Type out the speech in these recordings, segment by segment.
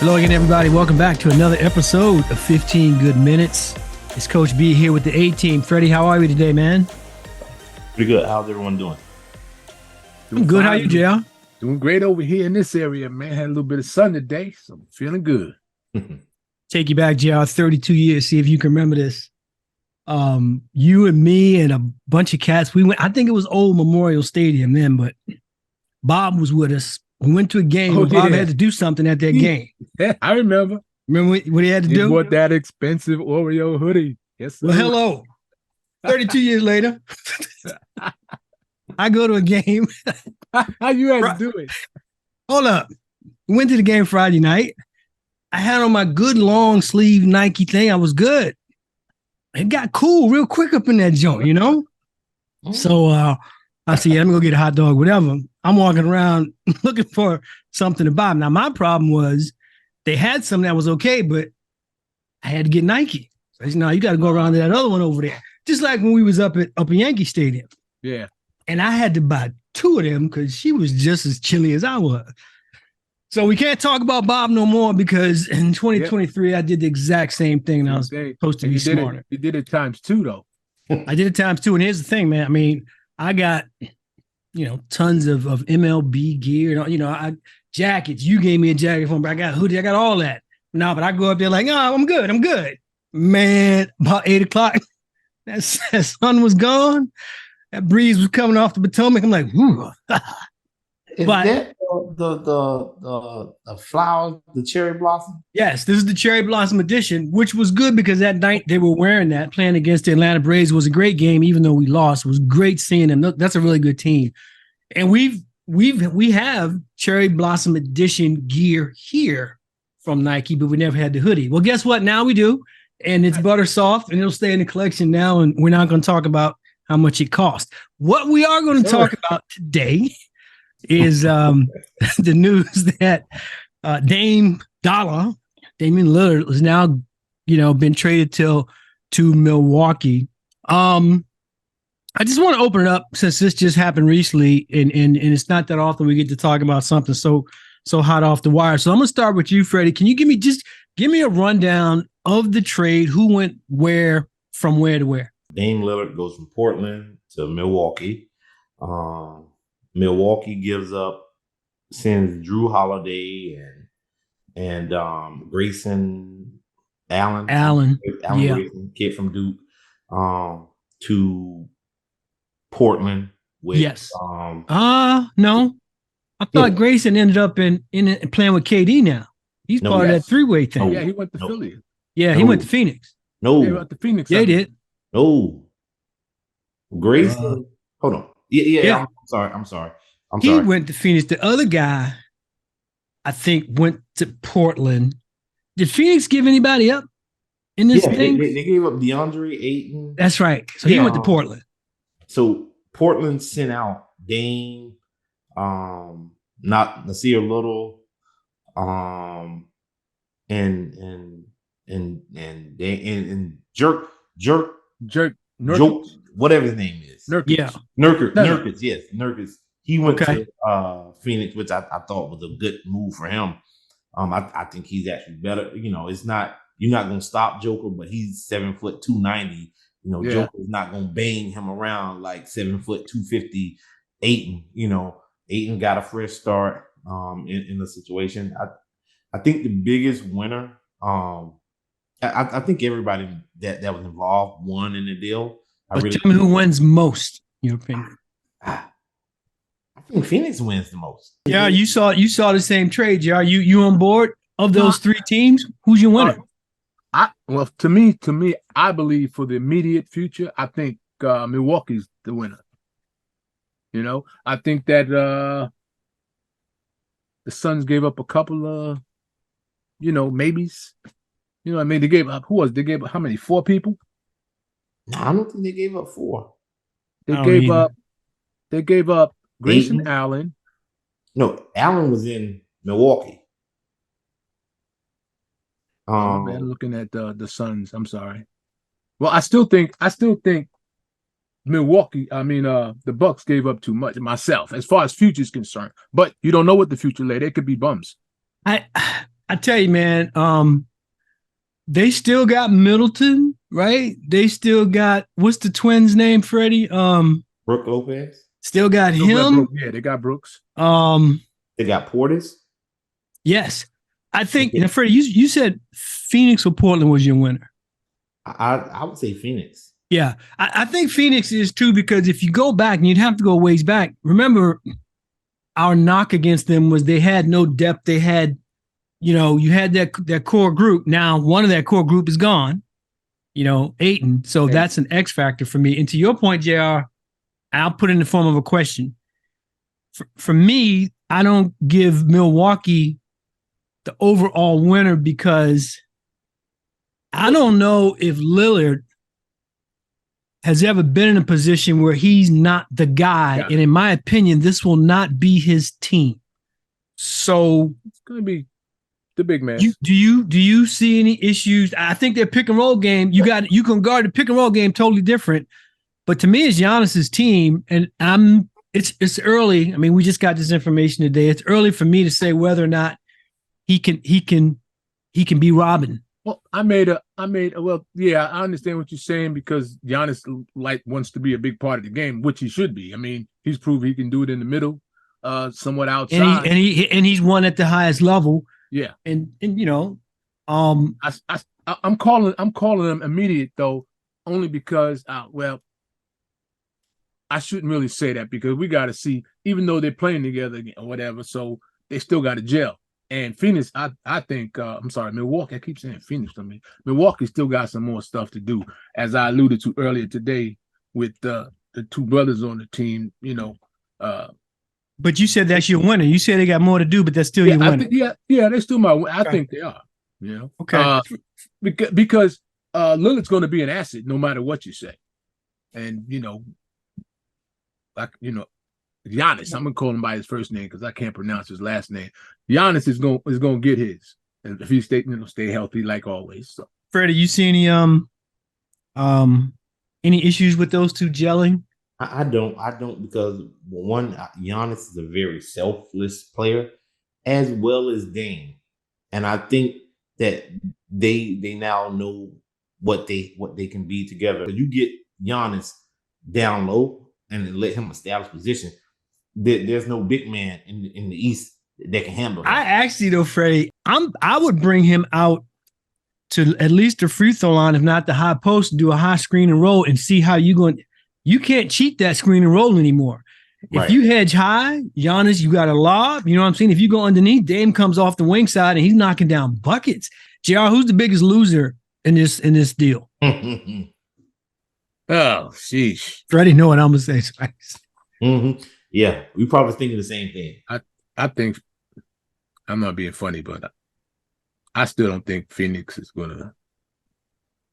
Hello again, everybody. Welcome back to another episode of 15 Good Minutes. It's Coach B here with the A-Team. Freddie, how are we today, man? Pretty good. How's everyone doing? I'm good. How you, JR? Doing great over here in this area, man. Had a little bit of sun today, so I'm feeling good. Take you back, JR, 32 years. See if you can remember this. You and me and a bunch of cats, we went, I think it was Old Memorial Stadium then, but Bob was with us. We went to a game. Oh, Bob yeah. had to do something at that game. Yeah, I remember. Remember what he had to He do? bought that expensive Oreo hoodie. Yes, sir. Well, hello. 32 years later, I go to a game. How you had to do it? Hold up. We went to the game Friday night. I had on my good long sleeve Nike thing. I was good. It got cool real quick up in that joint, you know? So I said, yeah, let me go get a hot dog, whatever. I'm walking around looking for something to buy. Now, my problem was they had something that was okay, but I had to get Nike. So I said, no, you got to go around to that other one over there. Just like when we was up at Yankee Stadium. Yeah. And I had to buy two of them because she was just as chilly as I was. So we can't talk about Bob no more because in 2023, I did the exact same thing and I was supposed to be smarter. You did it times two, though. I did it times two. And here's the thing, man. I mean, I got, tons of MLB gear. I jackets. You gave me a jacket from, but I got hoodie. I got all that. No, but I go up there like, oh, I'm good. Man, about 8 o'clock, that sun was gone. That breeze was coming off the Potomac. I'm like, ooh. Is that the flowers, the cherry blossom? Yes, this is the cherry blossom edition, which was good because that night they were wearing that. Playing against the Atlanta Braves was a great game, even though we lost. It was great seeing them. That's a really good team. And we have cherry blossom edition gear here from Nike, but we never had the hoodie. Well, guess what? Now we do, and it's butter soft, and it'll stay in the collection now. And we're not going to talk about how much it costs. What we are going to talk about today is the news that Damian Lillard is now, been traded to Milwaukee. I just want to open it up since this just happened recently, and it's not that often we get to talk about something so hot off the wire. So I'm gonna start with you, Freddie. Can you give me a rundown of the trade? Who went where, from where to where? Damian Lillard goes from Portland to Milwaukee. Milwaukee sends Drew Holiday and Grayson Allen, yeah. Grayson, kid from Duke, to Portland. With, yes. No, I thought Grayson ended up in playing with KD now. He's part of that three-way thing. Yeah, he went to Philly. Yeah, he went to Phoenix. No, he went to Phoenix. Yeah, he did. No, Grayson. Hold on. Yeah. I'm sorry. He went to Phoenix. The other guy, I think, went to Portland. Did Phoenix give anybody up in this thing? They gave up DeAndre Ayton. That's right. So he went to Portland. So Portland sent out Dame, not Nasir Little, and Jerk, whatever his name is. Nurkic. Yeah. Nurkic, yes. Nurkic. He went to Phoenix, which I thought was a good move for him. I think he's actually better. It's not, you're not gonna stop Joker, but he's 7 foot 290. Joker's not gonna bang him around like 7 foot 250 Ayton. Ayton got a fresh start in the situation. I think the biggest winner, I think everybody that was involved won in the deal. Tell me who wins most, in your opinion. I think Phoenix wins the most. Yeah, you saw the same trade, JR. You on board of those three teams? Who's your winner? To me, I believe for the immediate future, I think Milwaukee's the winner. I think that the Suns gave up a couple of, maybes. They gave up, they gave up how many? 4 people? No, I don't think they gave up 4. They gave up Grayson Ayton? Allen. No, Allen was in Milwaukee. Man, looking at the Suns, I'm sorry. Well, I still think Milwaukee, the Bucks gave up too much myself as far as future is concerned. But you don't know what the future lay. They could be bums. I I tell you, man, they still got Middleton, right? They still got what's the twins' name, Freddie? Brooke Lopez. Still got him. Yeah, they got Brooks. They got Portis. Yes. I think, Freddie, you said Phoenix or Portland was your winner. I would say Phoenix. Yeah, I think Phoenix is too, because if you go back, and you'd have to go ways back, remember our knock against them was they had no depth. They had, you had that core group. Now, one of that core group is gone, Ayton. So that's an X factor for me. And to your point, JR, I'll put it in the form of a question. For me, I don't give Milwaukee the overall winner because I don't know if Lillard has ever been in a position where he's not the guy. Yeah. And in my opinion, this will not be his team. So it's going to be the big man. Do you see any issues? I think their pick and roll game, you can guard the pick and roll game totally different. But to me, it's Giannis's team, and it's early. I mean, we just got this information today. It's early for me to say whether or not he can be Robin. Well, I understand what you're saying, because Giannis wants to be a big part of the game, which he should be. I mean, he's proved he can do it in the middle, somewhat outside, and he's won at the highest level. Yeah, and I'm calling him immediate though, only because I shouldn't really say that, because we got to see, even though they're playing together or whatever, so they still got to gel. And Phoenix, I think, Milwaukee, I keep saying Phoenix to me. Milwaukee still got some more stuff to do, as I alluded to earlier today with the two brothers on the team, But you said that's your winner. You said they got more to do, but that's still your winner. They're still my winner. I think they are, Okay. Because Lillard's going to be an asset no matter what you say. And, Giannis, I'm gonna call him by his first name because I can't pronounce his last name. Giannis is gonna get his, and if he stay healthy like always. So, Freddie, you see any issues with those two gelling? I don't because one, Giannis is a very selfless player, as well as Dame, and I think that they now know what they can be together. You get Giannis down low and let him establish position. There's no big man in the East that can handle him. I actually, though, Freddie, I would bring him out to at least the free throw line, if not the high post, and do a high screen and roll and see how you can't cheat that screen and roll anymore. Right. If you hedge high, Giannis, you got a lob. You know what I'm saying? If you go underneath, Dame comes off the wing side and he's knocking down buckets. JR, who's the biggest loser in this deal? Oh, sheesh. Freddie, know what I'm gonna say. Mm-hmm. Yeah, we probably thinking the same thing. I think, I'm not being funny, but I still don't think Phoenix is gonna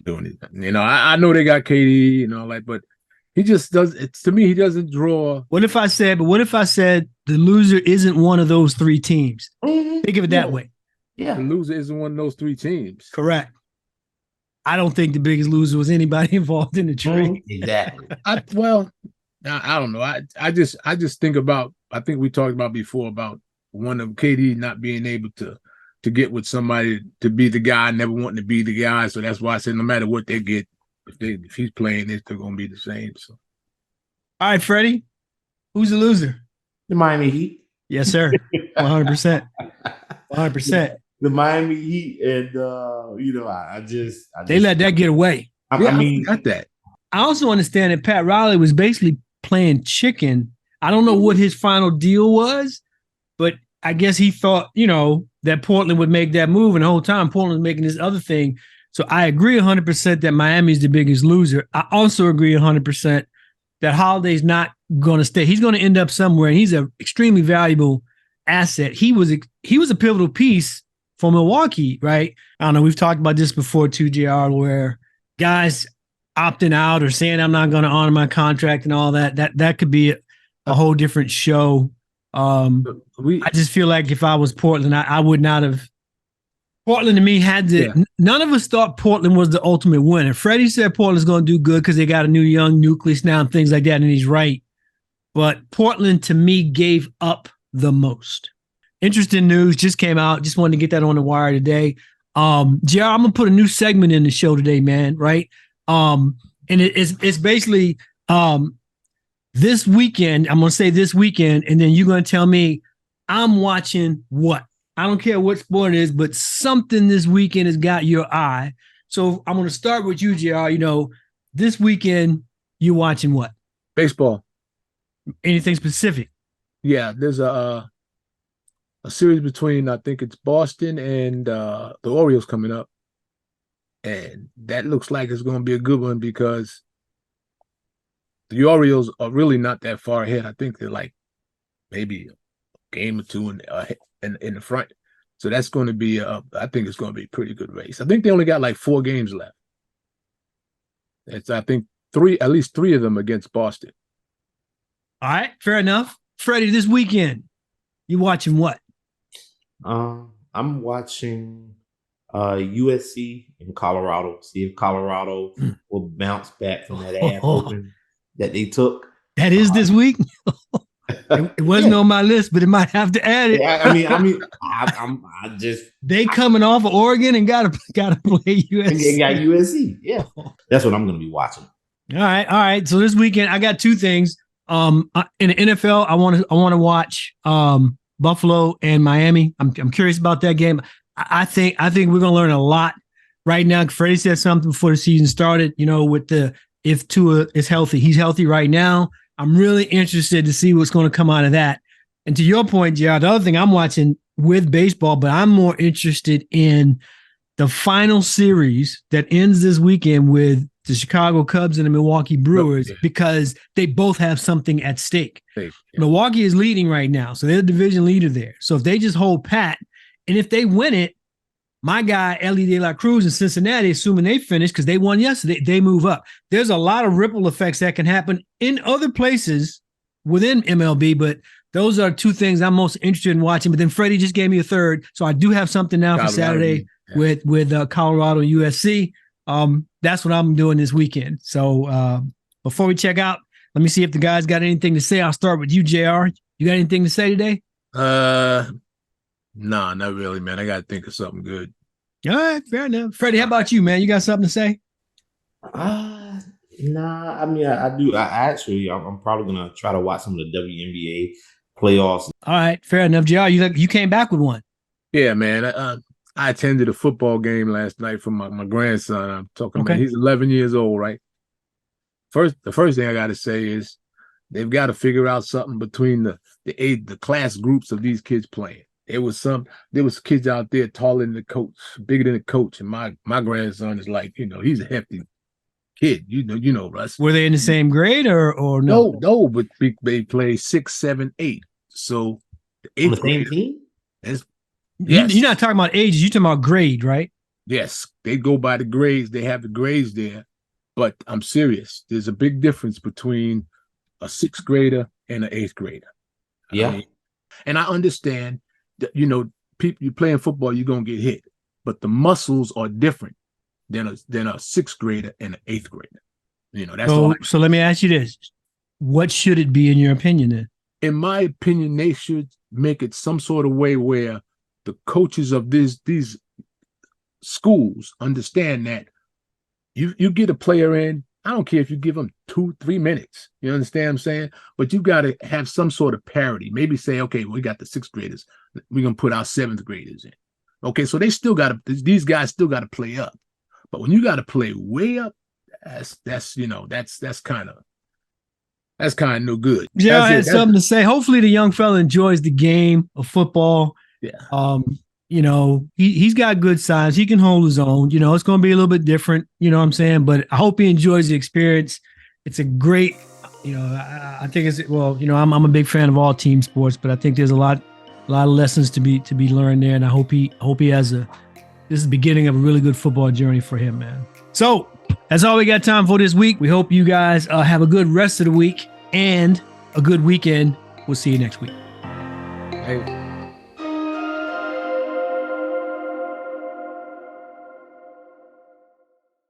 do anything. I know they got KD and all that, but he just does. It's to me, he doesn't draw. What if I said the loser isn't one of those three teams? Mm-hmm. Think of it that way. Yeah, the loser isn't one of those three teams. Correct. I don't think the biggest loser was anybody involved in the trade. Exactly. I don't know. I just think about, I think we talked about before about one of KD not being able to get with somebody to be the guy, never wanting to be the guy. So that's why I said no matter what they get, if he's playing, they're still gonna be the same. So, all right, Freddie, who's the loser? The Miami Heat. Yes, sir. 100%. 100%. The Miami Heat, and I just they let that get away. I got that. I also understand that Pat Riley was basically playing chicken. I don't know what his final deal was, but I guess he thought, that Portland would make that move, and the whole time Portland was making this other thing. So I agree 100% that Miami is the biggest loser. I also agree 100% that Holiday's not going to stay. He's going to end up somewhere, and he's an extremely valuable asset. He was a pivotal piece for Milwaukee, right? I don't know. We've talked about this before too, JR, where guys opting out or saying I'm not going to honor my contract and all that. That could be a whole different show. I just feel like if I was Portland, I would not have. Portland to me had to. Yeah. None of us thought Portland was the ultimate winner. Freddie said Portland's going to do good because they got a new young nucleus now and things like that, and he's right. But Portland to me gave up the most. interesting news just came out. Just wanted to get that on the wire today. JR, I'm gonna put a new segment in the show today, man. Right? And it's basically this weekend. I'm gonna say this weekend, and then you're gonna tell me I'm watching what. I don't care what sport it is, but something this weekend has got your eye. So I'm gonna start with you, JR. You know, this weekend you're watching what? Baseball. Anything specific? Yeah, there's a series between, I think it's Boston and the Orioles coming up. And that looks like it's going to be a good one because the Orioles are really not that far ahead. I think they're like maybe a game or two in the front. So that's going to be, I think it's going to be a pretty good race. I think they only got like 4 games left. It's, I think, at least three of them against Boston. All right, fair enough. Freddie, this weekend, you watching what? I'm watching USC in Colorado. See if Colorado will bounce back from that ass whooping that they took. That is this week. It wasn't on my list, but it might have to add it. Yeah, I just they coming off of Oregon and gotta play USC. They got USC. Yeah, that's what I'm gonna be watching. All right. So this weekend, I got 2 things. In the NFL, I want to watch Buffalo and Miami. I'm curious about that game. I think we're gonna learn a lot right now. Freddie said something before the season started. You know, with if Tua is healthy, he's healthy right now. I'm really interested to see what's going to come out of that. And to your point, JR, the other thing I'm watching with baseball, but I'm more interested in the final series that ends this weekend with the Chicago Cubs and the Milwaukee Brewers, because they both have something at stake. Yeah. Milwaukee is leading right now, so they're the division leader there. So if they just hold pat, and if they win it, my guy, Ellie De La Cruz in Cincinnati, assuming they finish because they won yesterday, they move up. There's a lot of ripple effects that can happen in other places within MLB, but those are 2 things I'm most interested in watching. But then Freddie just gave me a third, so I do have something now for Saturday with Colorado and USC. That's what I'm doing this weekend. So before we check out, let me see if the guys got anything to say. I'll start with you, JR. You got anything to say today? Nah, not really, man. I got to think of something good. All right, fair enough. Freddie, how about you, man? You got something to say? Nah. I mean, I do. I'm probably gonna try to watch some of the WNBA playoffs. All right, fair enough, JR. You came back with one. Yeah, man. I attended a football game last night for my grandson. I'm talking about, he's 11 years old, right? The first thing I got to say is they've got to figure out something between the class groups of these kids playing. There was kids out there taller than the coach, bigger than the coach, and my grandson is like, he's a hefty kid. You know, Russ. Were they in the same grade or no? No, but they play 6, 7, 8. So on the same team. Yes. You're not talking about ages. You're talking about grade, right? Yes, they go by the grades. They have the grades there. But I'm serious. There's a big difference between a 6th grader and an 8th grader. Yeah. And I understand that, people, you playing football, you're going to get hit. But the muscles are different than a 6th grader and an 8th grader. That's so let me ask you this. What should it be in your opinion then? In my opinion, they should make it some sort of way where the coaches of these schools understand that you get a player in, I don't care if you give them 2-3 minutes. You understand what I'm saying? But you got to have some sort of parity. Maybe say, okay, we got the 6th graders. We're going to put our 7th graders in. Okay, so these guys still got to play up. But when you got to play way up, that's kind of no good. Yeah, I had something to say. Hopefully the young fella enjoys the game of football. Yeah. He's got good size. He can hold his own. It's going to be a little bit different. You know what I'm saying? But I hope he enjoys the experience. It's a great, I think I'm a big fan of all team sports, but I think there's a lot of lessons to be learned there. And I hope he has this is the beginning of a really good football journey for him, man. So that's all we got time for this week. We hope you guys have a good rest of the week and a good weekend. We'll see you next week. Hey.